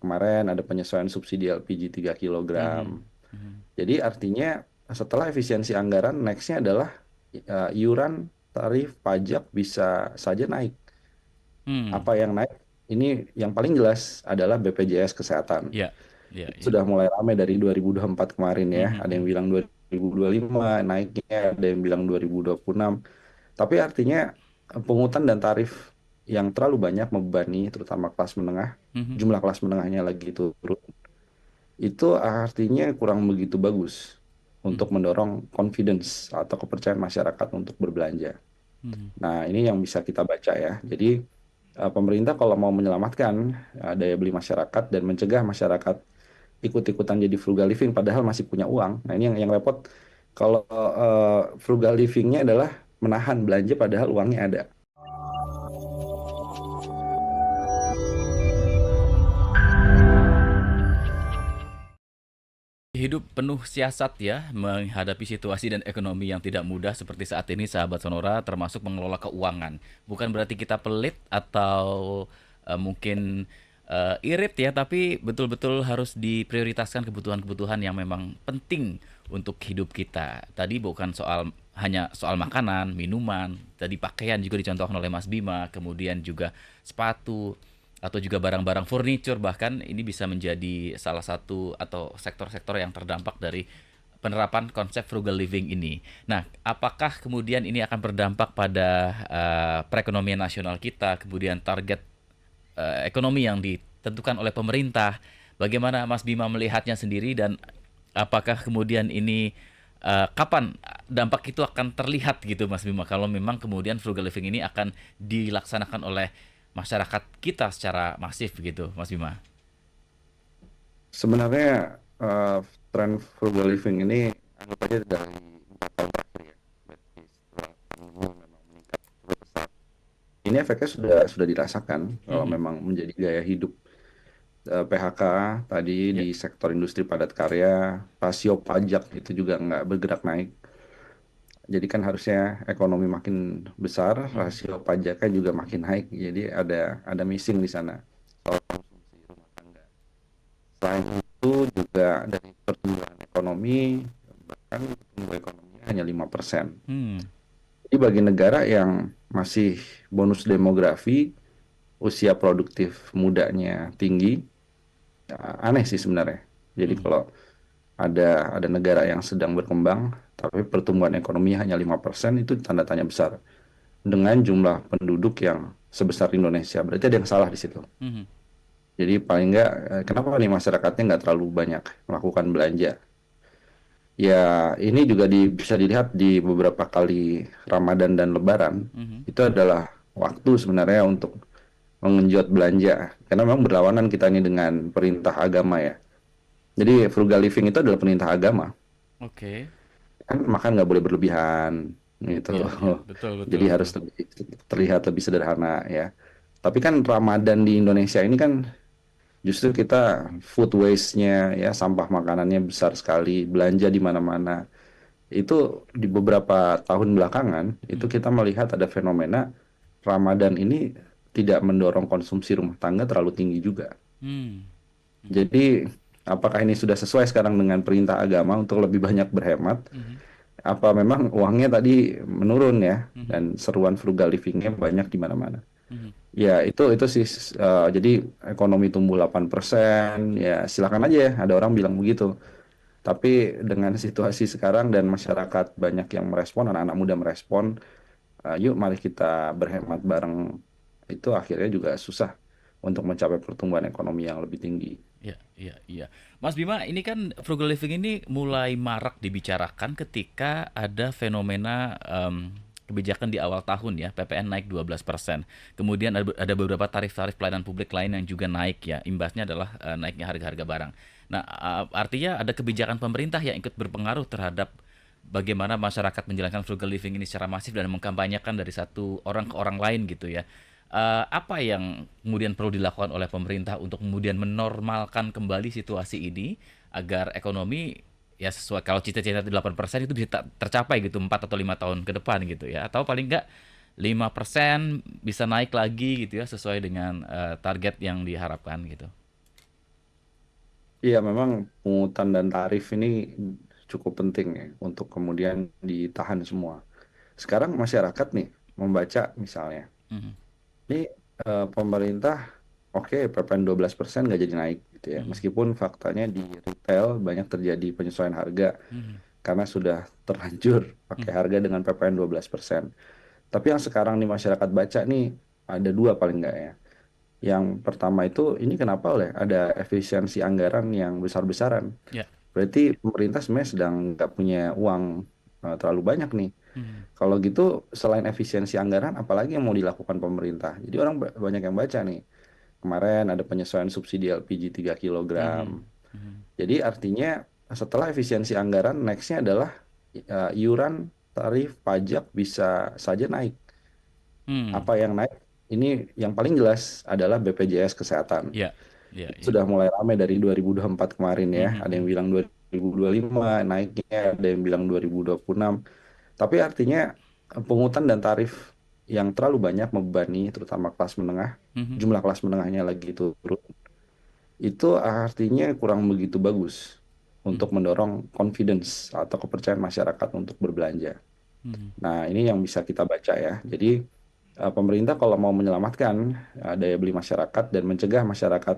kemarin ada penyesuaian subsidi LPG 3 Mhm. kilogram. Mhm. Jadi artinya setelah efisiensi anggaran, next-nya adalah iuran tarif pajak bisa saja naik. Hmm. Apa yang naik? Ini yang paling jelas adalah BPJS Kesehatan. Ya, ya, Itu ya. sudah mulai ramai dari 2024 kemarin ya. Mhm. Ada yang Mhm. bilang 2025 naiknya, ada yang bilang 2026. Tapi artinya pungutan dan tarif yang terlalu banyak membebani terutama kelas menengah, Mhm. jumlah kelas menengahnya lagi turun. Itu artinya kurang begitu bagus untuk Mhm. mendorong confidence atau kepercayaan masyarakat untuk berbelanja. Mhm. Nah, ini yang bisa kita baca ya. Jadi pemerintah kalau mau menyelamatkan daya beli masyarakat dan mencegah masyarakat ikut-ikutan jadi frugal living padahal masih punya uang. Nah, ini yang repot kalau frugal livingnya adalah menahan belanja padahal uangnya ada. Hidup penuh siasat ya, menghadapi situasi dan ekonomi yang tidak mudah seperti saat ini sahabat Sonora, termasuk mengelola keuangan. Bukan berarti kita pelit atau mungkin irit ya, tapi betul-betul harus diprioritaskan kebutuhan-kebutuhan yang memang penting untuk hidup kita. Tadi bukan hanya soal makanan, minuman, tadi pakaian juga dicontohkan oleh Mas Bima, kemudian juga sepatu, atau juga barang-barang furniture, bahkan ini bisa menjadi salah satu atau sektor-sektor yang terdampak dari penerapan konsep frugal living ini. Nah, apakah kemudian ini akan berdampak pada perekonomian nasional kita, kemudian target ekonomi yang ditentukan oleh pemerintah? Bagaimana Mas Bima melihatnya sendiri dan apakah kemudian ini kapan dampak itu akan terlihat gitu Mas Bima kalau memang kemudian frugal living ini akan dilaksanakan oleh masyarakat kita secara masif gitu Mas Bima? Sebenarnya eh, tren frugal living ini anggap aja dari 4 tahun terakhir ya. Berarti setelah pandemi memang meningkat cukup pesat. Ini efeknya sudah dirasakan kalau Mhm. memang menjadi gaya hidup. PHK tadi Ya. di sektor industri padat karya, rasio pajak itu juga nggak bergerak naik. Jadi kan harusnya ekonomi makin besar, Mhm. rasio pajaknya juga makin naik. Jadi ada missing di sana soal konsumsi rumah tangga. Selain itu juga dari pertumbuhan ekonomi, bahkan pertumbuhan ekonominya hanya 5%. Hmm. Jadi bagi negara yang masih bonus demografi, usia produktif mudanya tinggi, ya aneh sih sebenarnya. Jadi Mhm. kalau ada negara yang sedang berkembang, tapi pertumbuhan ekonominya hanya 5%, itu tanda tanya besar. Dengan jumlah penduduk yang sebesar Indonesia, berarti ada yang salah di situ. Mhm. Jadi paling nggak, kenapa nih masyarakatnya nggak terlalu banyak melakukan belanja? Ya, ini juga bisa dilihat di beberapa kali Ramadan dan Lebaran. Mhm. Itu adalah waktu sebenarnya untuk mengenjot belanja. Karena memang berlawanan kita ini dengan perintah agama ya. Jadi frugal living itu adalah perintah agama. Oke. Kan makan nggak boleh berlebihan gitu. Iya, iya, betul, betul, Jadi harus betul. terlihat lebih sederhana ya. Tapi kan Ramadan di Indonesia ini kan justru kita food waste-nya ya, sampah makanannya besar sekali, belanja di mana-mana. Itu di beberapa tahun belakangan itu Mhm. kita melihat ada fenomena Ramadan ini tidak mendorong konsumsi rumah tangga terlalu tinggi juga. Hmm. Mhm. Jadi apakah ini sudah sesuai sekarang dengan perintah agama untuk lebih banyak berhemat? Mhm. Apa memang uangnya tadi menurun ya Mhm. dan seruan frugal livingnya banyak di mana-mana? Mhm. Ya itu sih jadi ekonomi tumbuh 8%, ya silakan aja ya, ada orang bilang begitu. Tapi dengan situasi sekarang dan masyarakat banyak yang merespon, anak-anak muda merespon, yuk mari kita berhemat bareng, itu akhirnya juga susah untuk mencapai pertumbuhan ekonomi yang lebih tinggi. Iya, iya, iya. Mas Bima, ini kan frugal living ini mulai marak dibicarakan ketika ada fenomena kebijakan di awal tahun ya, PPN naik 12%. Kemudian ada beberapa tarif-tarif pelayanan publik lain yang juga naik ya. Imbasnya adalah naiknya harga-harga barang. Nah, artinya ada kebijakan pemerintah yang ikut berpengaruh terhadap bagaimana masyarakat menjalankan frugal living ini secara masif dan mengkampanyekan dari satu orang ke orang lain gitu ya. Apa yang kemudian perlu dilakukan oleh pemerintah untuk kemudian menormalkan kembali situasi ini agar ekonomi ya sesuai kalau cita-cita 8% itu bisa tercapai gitu 4 atau 5 tahun ke depan gitu ya atau paling enggak 5% bisa naik lagi gitu ya sesuai dengan target yang diharapkan gitu. Iya, memang pungutan dan tarif ini cukup penting ya untuk kemudian ditahan semua. Sekarang masyarakat nih membaca misalnya, Mhm, ini pemerintah oke PPN 12% nggak jadi naik gitu ya. mhm, Meskipun faktanya di retail banyak terjadi penyesuaian harga mhm, karena sudah terlanjur pakai mhm, harga dengan PPN 12%. Tapi yang sekarang nih masyarakat baca nih ada dua paling nggak ya. Yang pertama itu ini kenapa oleh ada efisiensi anggaran yang besar-besaran. ya, Berarti pemerintah sebenarnya sedang nggak punya uang terlalu banyak nih. mhm, Kalau gitu selain efisiensi anggaran, apalagi yang mau dilakukan pemerintah? Jadi orang banyak yang baca nih. Kemarin ada penyesuaian subsidi LPG 3 kilogram. mhm, mhm, Jadi artinya setelah efisiensi anggaran, nextnya adalah iuran tarif pajak bisa saja naik. mmm, Apa yang naik? Ini yang paling jelas adalah BPJS Kesehatan. iya, iya, Itu iya, sudah mulai ramai dari 2024 kemarin ya. mhm, Ada yang mhm, bilang 2025 naiknya, ada yang bilang 2026. Tapi artinya pungutan dan tarif yang terlalu banyak membebani terutama kelas menengah, mhm, jumlah kelas menengahnya lagi turun, itu artinya kurang begitu bagus untuk mhm, mendorong confidence atau kepercayaan masyarakat untuk berbelanja. mhm, Nah, ini yang bisa kita baca ya. Jadi pemerintah kalau mau menyelamatkan daya beli masyarakat dan mencegah masyarakat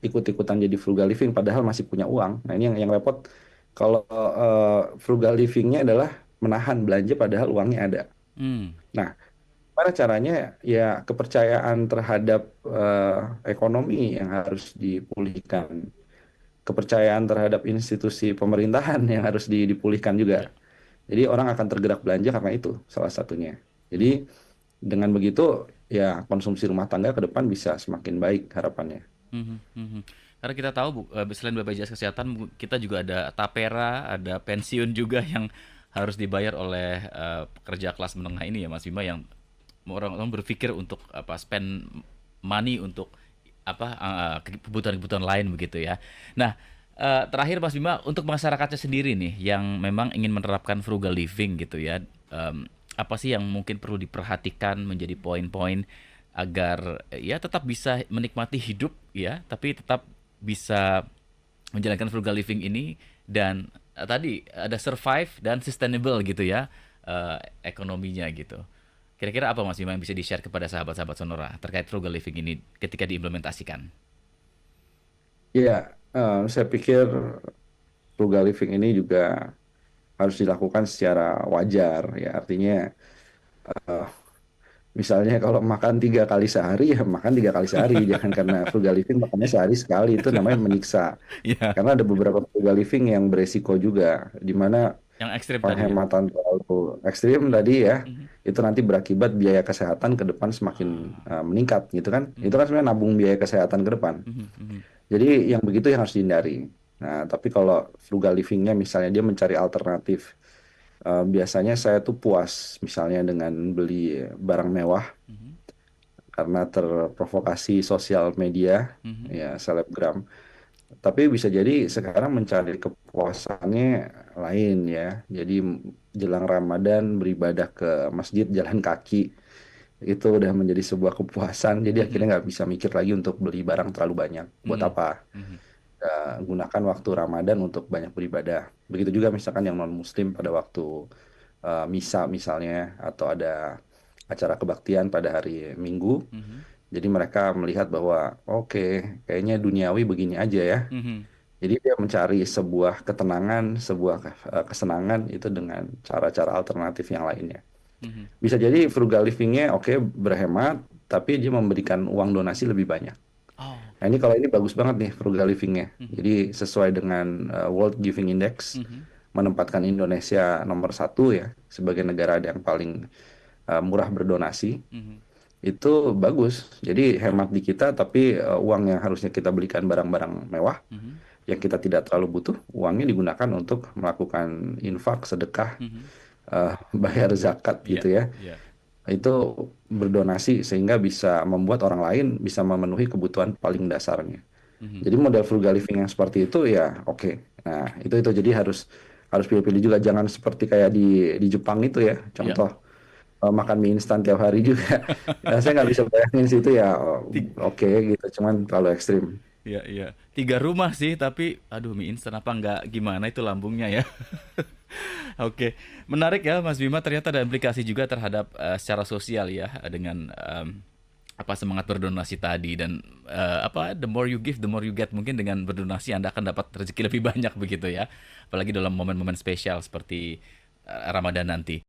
ikut-ikutan jadi frugal living padahal masih punya uang. Nah, ini yang repot kalau frugal livingnya adalah menahan belanja padahal uangnya ada. mmm, Nah, gimana caranya? Ya, kepercayaan terhadap ekonomi yang harus dipulihkan, kepercayaan terhadap institusi pemerintahan yang harus dipulihkan juga. iya, Jadi orang akan tergerak belanja karena itu salah satunya. Jadi mhm. dengan begitu ya konsumsi rumah tangga ke depan bisa semakin baik harapannya. Mhm, mhm. Karena kita tahu selain BPJS Kesehatan kita juga ada tapera, ada pensiun juga yang harus dibayar oleh pekerja kelas menengah ini ya Mas Bima yang orang-orang berpikir untuk apa spend money untuk apa kebutuhan-kebutuhan lain begitu ya. Nah, terakhir Mas Bima untuk masyarakatnya sendiri nih yang memang ingin menerapkan frugal living gitu ya. Apa sih yang mungkin perlu diperhatikan menjadi poin-poin agar ya tetap bisa menikmati hidup ya, tapi tetap bisa menjalankan frugal living ini dan tadi ada survive dan sustainable gitu ya ekonominya gitu. Kira-kira apa Mas Bima yang bisa di-share kepada sahabat-sahabat Sonora terkait frugal living ini ketika diimplementasikan? Ya, saya pikir frugal living ini juga harus dilakukan secara wajar ya. Artinya misalnya kalau makan 3 kali sehari ya makan 3 kali sehari. Jangan karena frugal living makannya sehari sekali itu namanya menyiksa. Ya, Karena ada beberapa frugal living yang beresiko juga, di mana yang ekstrim tadi ya. penghematan terlalu ekstrim tadi ya, Mhm. itu nanti berakibat biaya kesehatan ke depan semakin Ah, meningkat gitu kan. Itu mhm, kan sebenarnya nabung biaya kesehatan ke depan. mhm, mhm, Jadi yang begitu yang harus dihindari. Nah, tapi kalau frugal livingnya misalnya dia mencari alternatif, biasanya saya tuh puas misalnya dengan beli barang mewah mhm, karena terprovokasi sosial media, mhm, ya selebgram. Tapi bisa jadi sekarang mencari kepuasannya lain ya. Jadi jelang Ramadan beribadah ke masjid jalan kaki itu udah menjadi sebuah kepuasan. Jadi akhirnya mhm, nggak bisa mikir lagi untuk beli barang terlalu banyak. Buat mhm, apa? mhm, Gunakan waktu Ramadan untuk banyak beribadah. Begitu juga misalkan yang non-Muslim pada waktu misa misalnya atau ada acara kebaktian pada hari Minggu. mhm, Jadi mereka melihat bahwa oke, kayaknya duniawi begini aja ya. mhm, Jadi dia mencari sebuah ketenangan, sebuah kesenangan itu dengan cara-cara alternatif yang lainnya. mhm. Bisa jadi frugal livingnya oke berhemat, tapi dia memberikan uang donasi lebih banyak. Oh, Nah ini kalau ini bagus banget nih frugal livingnya. mhm, Jadi sesuai dengan World Giving Index mhm, menempatkan Indonesia nomor satu ya sebagai negara yang paling murah berdonasi. mhm, Itu bagus. Jadi hemat di kita, tapi uang yang harusnya kita belikan barang-barang mewah mhm, yang kita tidak terlalu butuh, uangnya digunakan untuk melakukan infak, sedekah, mhm. bayar zakat Iya, gitu ya. iya. Itu berdonasi sehingga bisa membuat orang lain bisa memenuhi kebutuhan paling dasarnya. Mhm, Jadi model frugal living yang seperti itu ya oke. Nah, itu jadi harus harus pilih-pilih juga jangan seperti kayak di Jepang itu ya. iya. Contoh makan mie instan tiap hari juga. Ya, saya nggak bisa bayangin sih itu ya Ti- oke gitu, cuman terlalu ekstrim. Iya, iya. 3 rumah sih, tapi aduh mie instan apa nggak gimana itu lambungnya ya. Oke, menarik ya Mas Bima. Ternyata ada implikasi juga terhadap secara sosial ya dengan apa semangat berdonasi tadi dan apa the more you give, the more you get. Mungkin dengan berdonasi Anda akan dapat rezeki lebih banyak begitu ya. Apalagi dalam momen-momen spesial seperti Ramadan nanti.